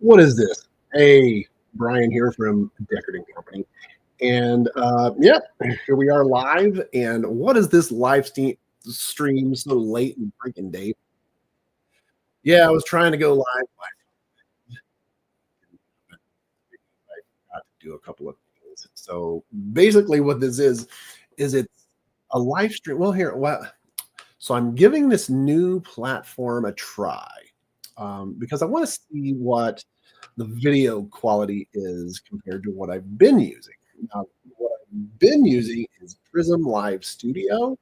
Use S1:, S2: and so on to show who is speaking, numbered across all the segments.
S1: What is this? Hey, Brian here from Deckard Company. And yeah, here we are live. And what is this stream so late in freaking day? Yeah, I was trying to go live. I forgot to do a couple of things. So basically, what this is it's a live stream. Well, here, what? So I'm giving this new platform a try because I want to see what the video quality is compared to what I've been using. Now, what I've been using is Prism Live Studio,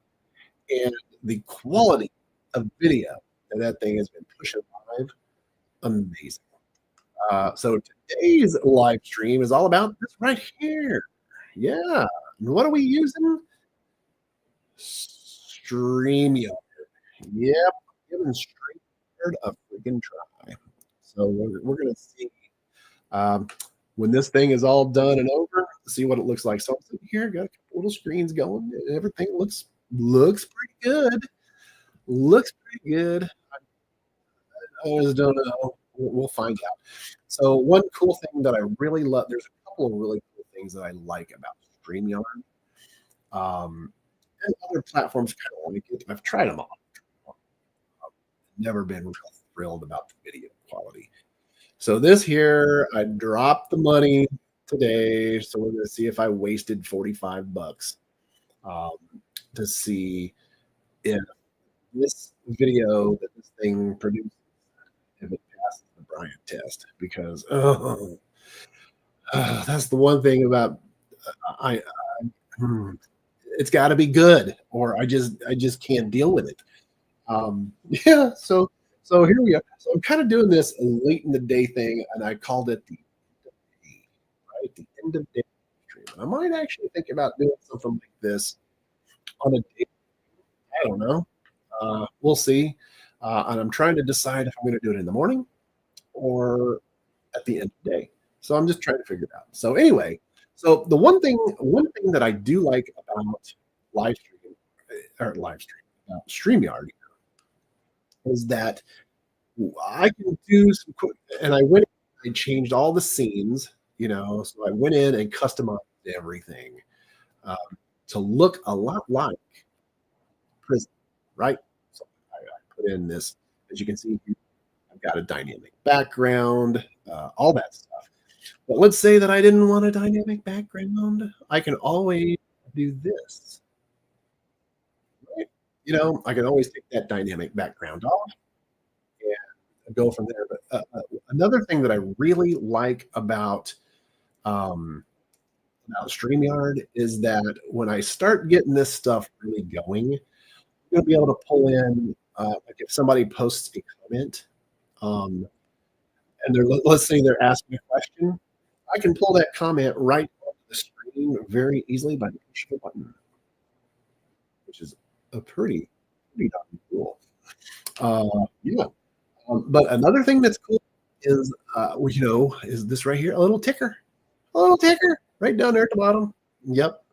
S1: and the quality of video that thing has been pushing live, amazing. So today's live stream is all about this right here. Yeah. And what are we using? StreamYard. Yep. Giving StreamYard a freaking try. So we're going to see um, when this thing is all done and over, see what it looks like. So I'm sitting here, got a couple little screens going, and everything looks pretty good. Looks pretty good. I always don't know. We'll find out. So one cool thing that I really love, there's a couple of really cool things that I like about StreamYard. And other platforms kind of like it. I've tried them all. I've never been real thrilled about the video quality. So this here, I dropped the money today. So we're going to see if I wasted 45 bucks um, to see if this video that this thing produces, if it passes the Bryant test. Because that's the one thing about I it's got to be good, or I just can't deal with it. Yeah, so here we are. So I'm kind of doing this late in the day thing, and I called it the right, the end of day stream. And I might actually think about doing something like this on a day. I don't know. We'll see. And I'm trying to decide if I'm going to do it in the morning or at the end of the day. So I'm just trying to figure it out. So anyway, so the one thing that I do like about live streaming or live stream, StreamYard is that I can do some quick, and I went, I changed all the scenes, so I went in and customized everything um, to look a lot like Prism, right? So I put in this, as you can see, I've got a dynamic background, all that stuff. But let's say that I didn't want a dynamic background. I can always do this, right? I can always take that dynamic background off and go from there. But another thing that I really like about StreamYard is that when I start getting this stuff really going, I'm going to be able to pull in, like if somebody posts a comment, um, and let's say they're asking a question, I can pull that comment right onto the screen very easily by pushing a button, which is a pretty darn cool. Yeah. But another thing that's cool is, is this right here, a little ticker right down there at the bottom. Yep.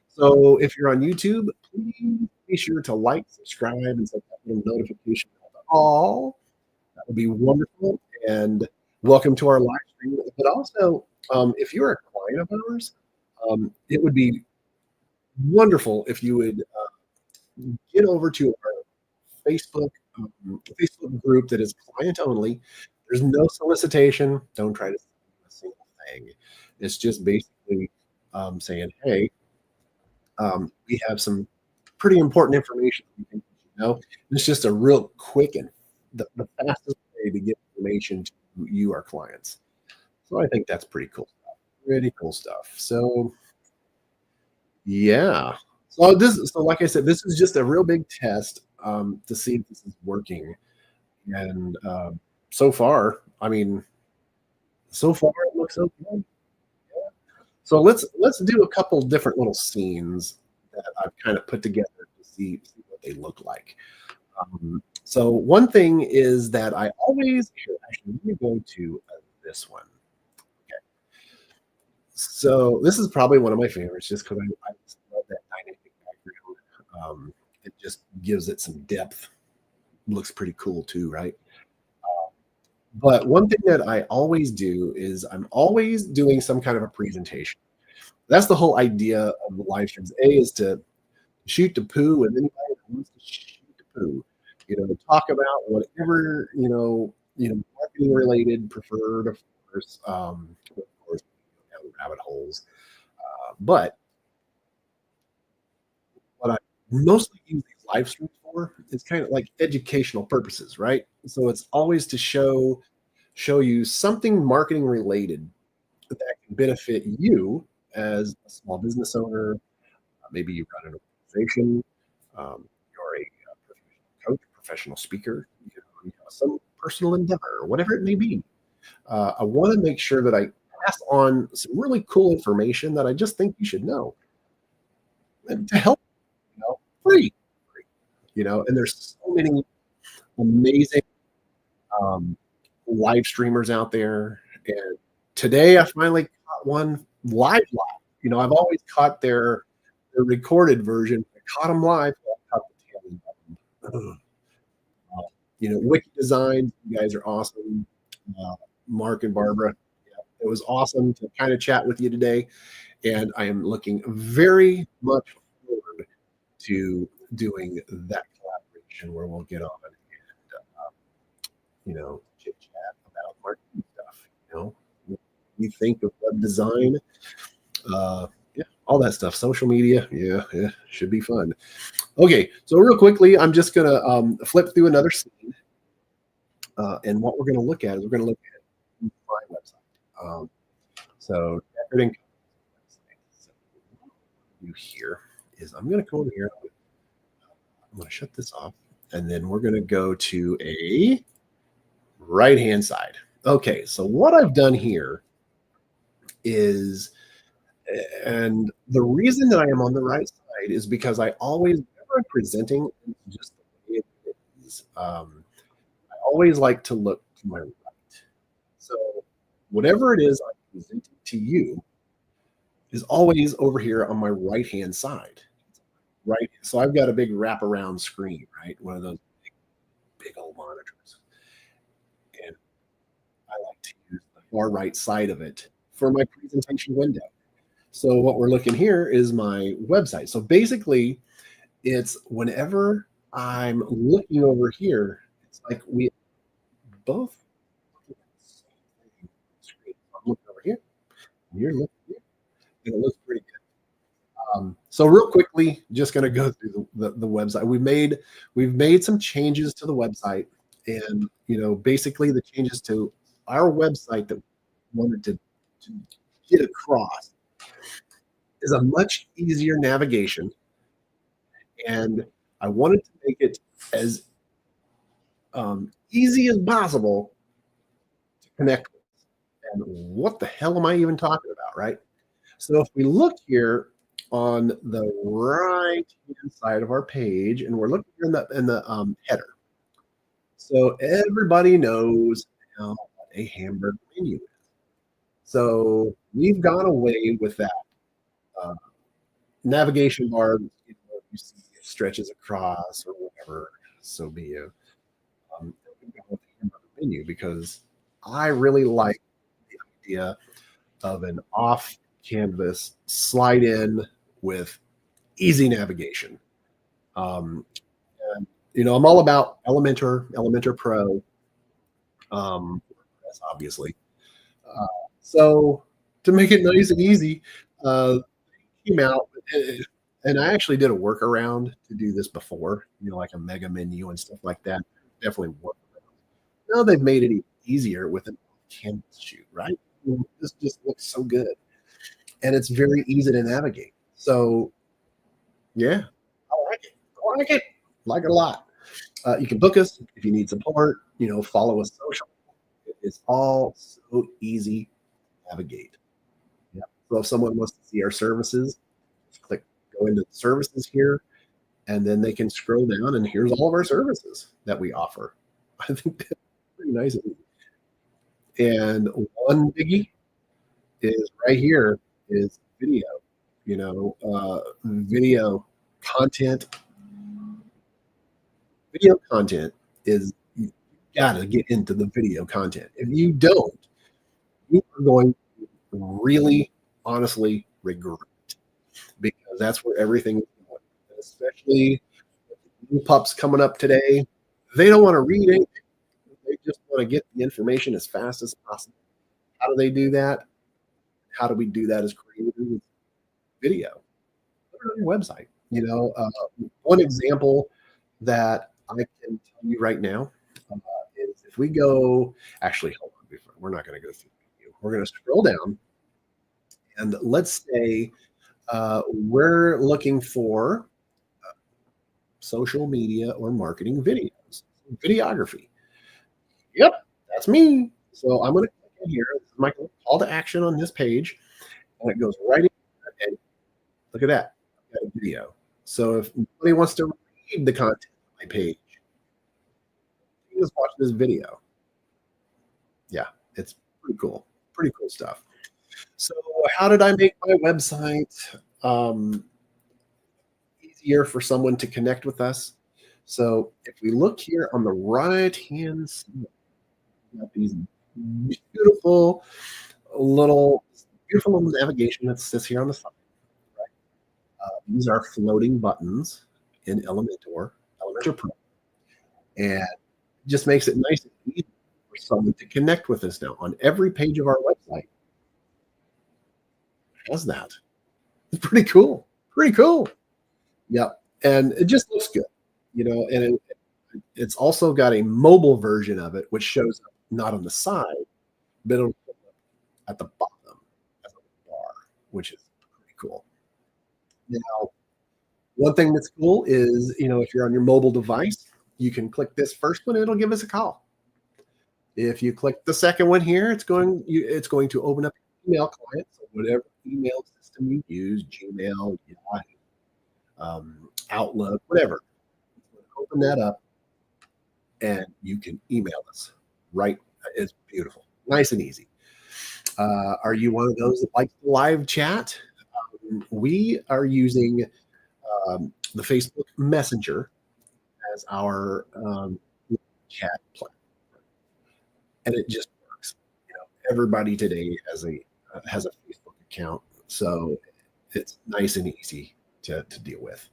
S1: So if you're on YouTube, please be sure to like, subscribe, and set that little notification bell to all. That would be wonderful. And welcome to our live stream. But also, if you're a client of ours, it would be wonderful if you would get over to our Facebook group that is client only. There's no solicitation. Don't try to sell a single thing. It's just basically saying, hey, we have some pretty important information we think you should know. It's just a real quick and the fastest way to get information to you, our clients. So I think that's pretty cool stuff. Pretty cool stuff. So yeah. So like I said, this is just a real big test to see if this is working. And so far, I mean, so far it looks okay. So let's do a couple different little scenes that I've kind of put together to see what they look like. So one thing is that I always actually let me go to this one. Okay. So this is probably one of my favorites, just because I just love that dynamic background. It just gives it some depth. Looks pretty cool too, right? But one thing that I always do is I'm always doing some kind of a presentation. That's the whole idea of the live streams. A is to shoot the poo, and anybody that wants to shoot the poo, talk about whatever, marketing related, preferred, of course, down rabbit holes. But what I mostly use these live streams for is kind of like educational purposes, right? So it's always to show you something marketing related that can benefit you as a small business owner. Maybe you run an organization, you're a professional coach, professional speaker, some personal endeavor, whatever it may be. I want to make sure that I pass on some really cool information that I just think you should know, and to help, free, and there's so many amazing um, live streamers out there. And today I finally caught one live. I've always caught their recorded version. I caught them live. So I caught the tail end of them. Wiki Designs, you guys are awesome. Mark and Barbara, yeah, it was awesome to kind of chat with you today. And I am looking very much forward to doing that collaboration where we'll get on and chit chat about marketing stuff. You think of web design, yeah, all that stuff, social media, yeah, should be fun. Okay, so real quickly, I'm just gonna flip through another scene, and what we're gonna look at is we're gonna look at my website. So Deckard Company website. So what I'm gonna do here is I'm gonna go over here. I'm gonna shut this off, and then we're gonna go to a right-hand side. Okay, so what I've done here is, and the reason that I am on the right side is because I always, whenever I'm presenting, just the way it is, I always like to look to my right. So whatever it is I'm presenting to you is always over here on my right-hand side. Right. So I've got a big wraparound screen, right? One of those big old monitors. And I like to use the far right side of it for my presentation window. So what we're looking here is my website. So basically, it's whenever I'm looking over here, it's like we both look at the same thing on the screen. I'm looking over here, and you're looking here, and it looks pretty good. So real quickly, just going to go through the website. We've made some changes to the website, and basically the changes to our website that we wanted to get across is a much easier navigation, and I wanted to make it as easy as possible to connect with. And what the hell am I even talking about, right? So if we look here on the right hand side of our page, and we're looking in the header. So everybody knows now what a hamburger menu is. So we've gone away with that navigation bar. You see it stretches across or whatever. So be it. We've gone with the hamburger menu because I really like the idea of an off canvas slide in with easy navigation. And, I'm all about Elementor Pro, obviously. So to make it nice and easy, came out, and I actually did a workaround to do this before, like a mega menu and stuff like that. Definitely worked. Now they've made it easier with an canvas shoot, right? This just looks so good, and it's very easy to navigate. So, yeah, I like it. I like it. Like it a lot. You can book us if you need support. Follow us social. It's all so easy to navigate. Yeah. So if someone wants to see our services, just go into the services here, and then they can scroll down, and here's all of our services that we offer. I think that's pretty nice. And one biggie is right here is video. Video content. Video content is, you got to get into the video content. If you don't, you are going to really honestly regret it, because that's where everything is going. Especially new pups coming up today. They don't want to read anything. They just want to get the information as fast as possible. How do they do that? How do we do that as creators? With video. Put it on your website. One example that I can tell you right now is if we go, actually, hold on, we're not going to go through the video. We're going to scroll down, and let's say we're looking for social media or marketing videos, videography. Yep, that's me. So I'm going to click in here. This is my call to action on this page, and it goes right in. And look at that. I've got a video. So if anybody wants to read the content on my page, you just watch this video. Yeah, it's pretty cool. Pretty cool stuff. So how did I make my website easier for someone to connect with us? So if we look here on the right-hand side, we got these beautiful little navigation that sits here on the side. These are floating buttons in Elementor Pro, and just makes it nice and easy for someone to connect with us now on every page of our website. It has that. It's pretty cool. Pretty cool. Yep. And it just looks good, and it's also got a mobile version of it, which shows up not on the side, but it'll show up at the bottom as a bar, which is pretty cool. Now, one thing that's cool is, if you're on your mobile device, you can click this first one, and it'll give us a call. If you click the second one here, it's going to open up your email client. So whatever email system you use, Gmail, Yahoo, Outlook, whatever, open that up, and you can email us. Right? It's beautiful, nice and easy. Are you one of those that likes live chat? We are using the Facebook Messenger as our chat platform, and it just works. Everybody today has a Facebook account, so it's nice and easy to deal with.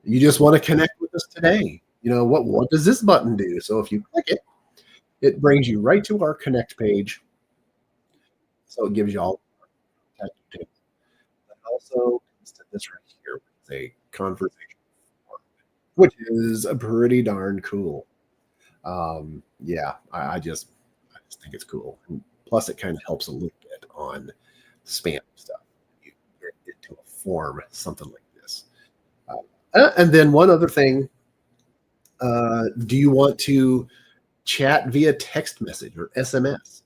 S1: You just want to connect with us today. What does this button do? So if you click it, it brings you right to our connect page. So it gives you all contact details. It also comes to this right here, which is a conversation form, which is pretty darn cool. Yeah, I just think it's cool. And plus, it kind of helps a little bit on spam stuff. You get into a form, something like this. And then one other thing. Do you want to chat via text message or SMS?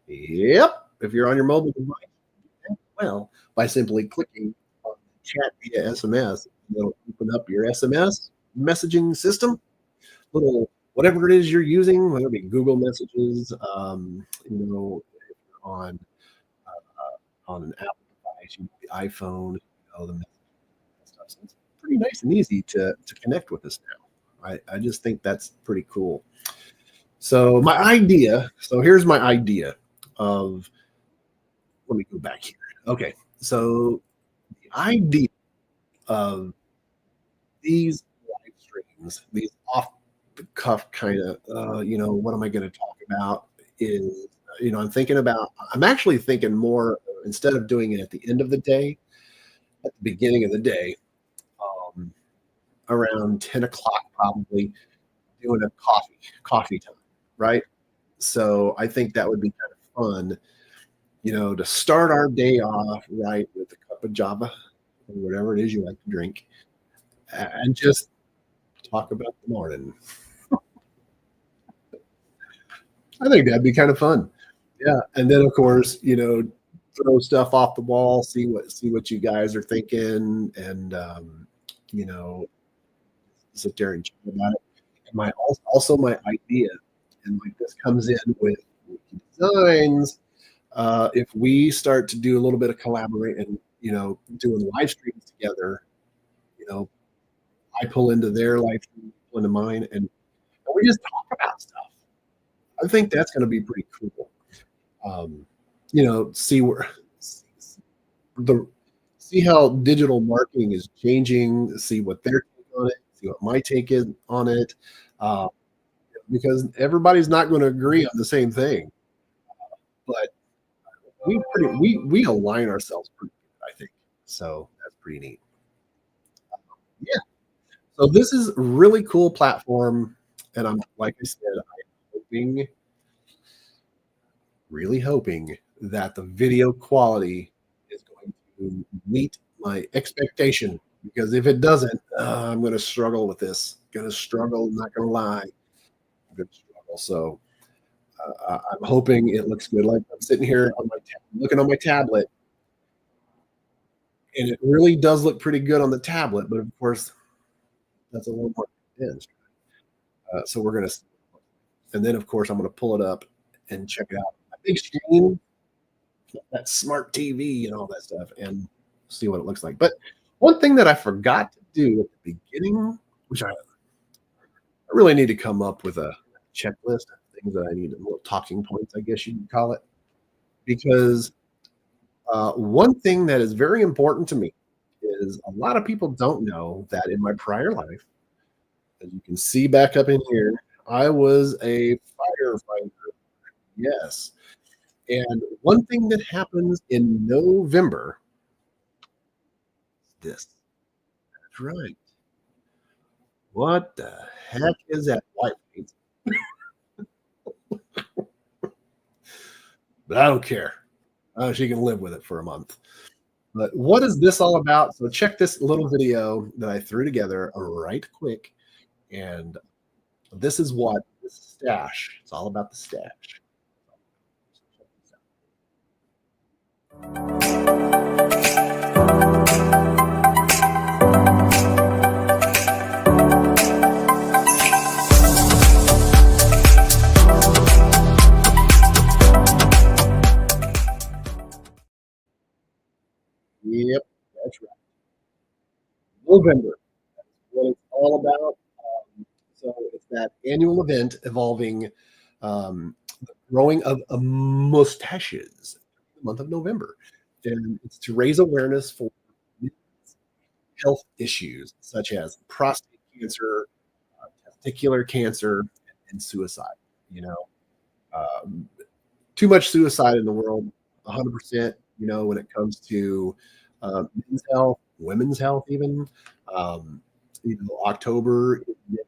S1: Yep. If you're on your mobile device, well, by simply clicking on chat via SMS, it'll open up your SMS messaging system. Little whatever it is you're using, whether it be Google Messages, on an Apple device, the iPhone, the messaging stuff. So it's pretty nice and easy to connect with us now. I just think that's pretty cool. So here's my idea of, let me go back here. Okay, so the idea of these live streams, these off the cuff kind of, what am I going to talk about is, I'm actually thinking more, instead of doing it at the end of the day, at the beginning of the day, around 10 o'clock, probably doing a coffee time, right? So I think that would be kind of fun, to start our day off right with a cup of Java or whatever it is you like to drink, and just talk about the morning. I think that'd be kind of fun. Yeah. And then of course, throw stuff off the wall, see what you guys are thinking, and sit there and chat about it. And my idea, and like this comes in with designs. If we start to do a little bit of collaborating, doing live streams together, I pull into their live stream, pull into mine, and we just talk about stuff. I think that's going to be pretty cool. Um, see where the see how digital marketing is changing. See what their take on it. See what my take is on it. Uh, because everybody's not going to agree on the same thing, but we align ourselves pretty good, I think. So that's pretty neat. Yeah. So this is a really cool platform, and I'm like I said, I'm really hoping that the video quality is going to meet my expectation. Because if it doesn't, I'm going to struggle with this. Going to struggle. Not going to lie. I'm going to struggle. So I'm hoping it looks good. Like I'm sitting here on looking on my tablet, and it really does look pretty good on the tablet. But of course, that's a little more condensed. So we're going to, and then of course I'm going to pull it up and check it out. A big screen, that smart TV, and all that stuff, and see what it looks like. But one thing that I forgot to do at the beginning, which I really need to come up with a checklist of things that I need, little talking points, I guess you could call it, because one thing that is very important to me is a lot of people don't know that in my prior life, as you can see back up in here, I was a firefighter. Yes. And one thing that happens in November is this. That's right. What the heck is that white paint? But I don't care. She can live with it for a month. But what is this all about? So check this little video that I threw together right quick. And this is what the stash. It's all about the stash. Yep, that's right. November. That's what it's all about. So it's that annual event involving the growing of mustaches in the month of November. And it's to raise awareness for health issues such as prostate cancer, testicular cancer, and suicide. You know, um, too much suicide in the world, 100%, when it comes to men's health, women's health, even. October is dedicated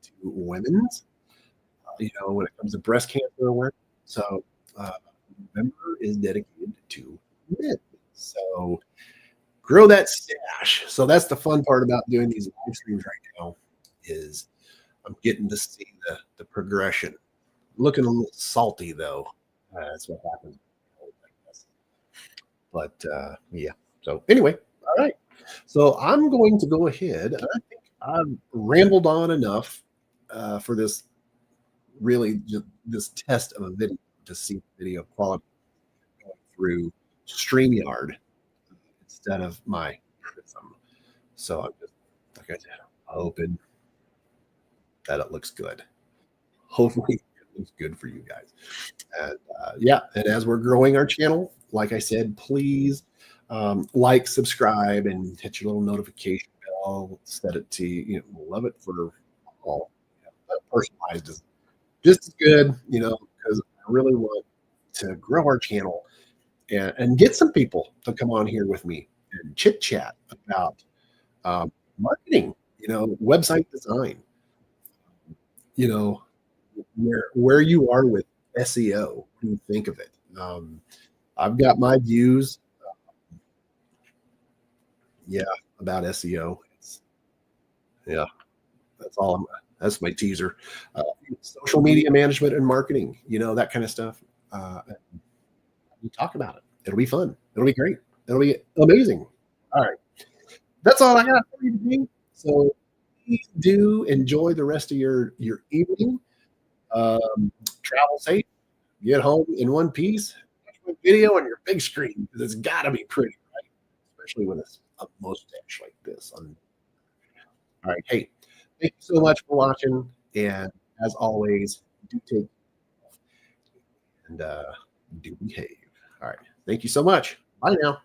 S1: to women's, when it comes to breast cancer awareness. So November is dedicated to men. So grow that stash. So that's the fun part about doing these live streams right now is I'm getting to see the progression. Looking a little salty though. That's what happens. But yeah. So anyway, all right. So I'm going to go ahead. I think I've rambled on enough for this really just this test of a video to see video quality going through StreamYard instead of my Prism. So I'm just like I said, hoping that it looks good. Hopefully it looks good for you guys. And yeah, and as we're growing our channel, like I said, please like, subscribe, and hit your little notification bell. Set it to love it for all. Personalized is just as good, because I really want to grow our channel and get some people to come on here with me and chit chat about marketing, website design, you know, where you are with SEO. What do you think of it? I've got my views, yeah, about SEO. Yeah, that's all. That's my teaser. Social media management and marketing, that kind of stuff. We talk about it. It'll be fun. It'll be great. It'll be amazing. All right. That's all I got for you today. So please do enjoy the rest of your evening. Travel safe. Get home in one piece. Watch my video on your big screen because it's got to be pretty, right? Especially when it's a mustache like this. All right. Hey, thank you so much for watching, and as always, do take and do behave. All right. Thank you so much. Bye now.